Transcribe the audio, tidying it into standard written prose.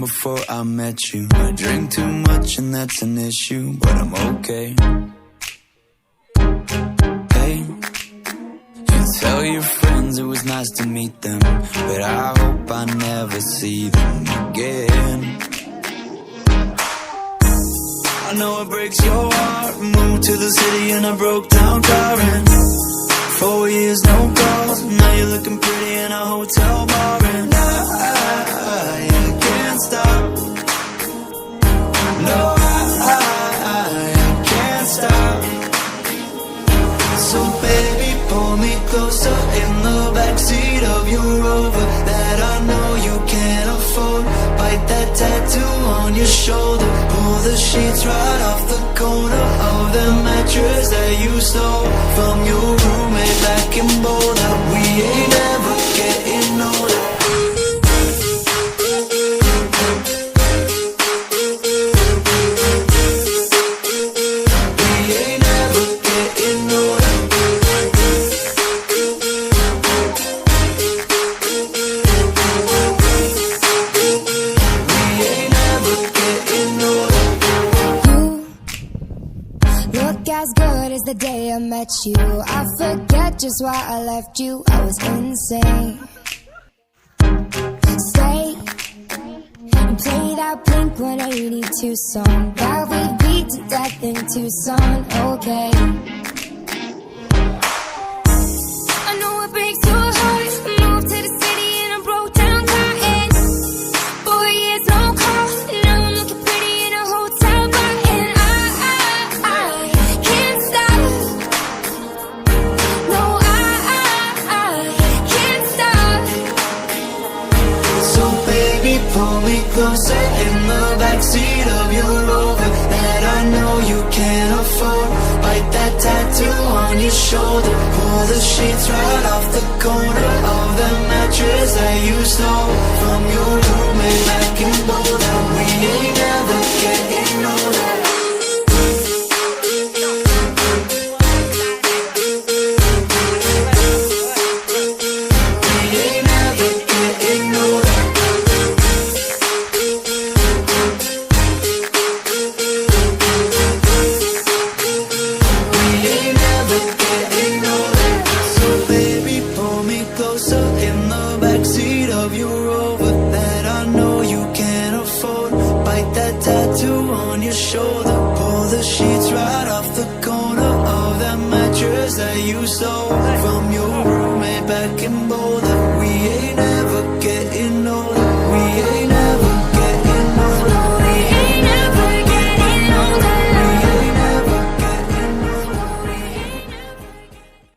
before I met you. I drink too much and that's an issue, but I'm okay. Hey, you tell your friends it was nice to meet them, but I hope I never see them again. I know it breaks your heart. Moved to the city in a broke down car, and 4 years no calls. Now you're looking pretty in a hotel bar, and I can't stop. No, I can't stop. So baby, pull me closer in the backseat of your Rover that I know you can't afford. Bite that tattoo on your shoulder. Pull the sheets right off the corner of the mattress that you stole from your roommate back in Boulder. We ain't ever getting older. As good as the day I met you. I forget just why I left you. I was insane. Stay and play that Blink-182 song that we beat to death in Tucson. Okay, I know it breaks your heart. Moved to the city in a broke down car, and 4 years no call. Now I'm looking pretty in a hotel bar, and I can't stop. No, I can't stop. So baby, pull me closer in the backseat of your Rover that I know you can't afford. Bite that tattoo on your shoulder. Pull the sheets right off the corner of the mattress that you stole from your roommate back in Boulder. We ain't never getting older. Tattoo on your shoulder. Pull the sheets right off the corner of that mattress that you stole from your roommate back in Boulder. We ain't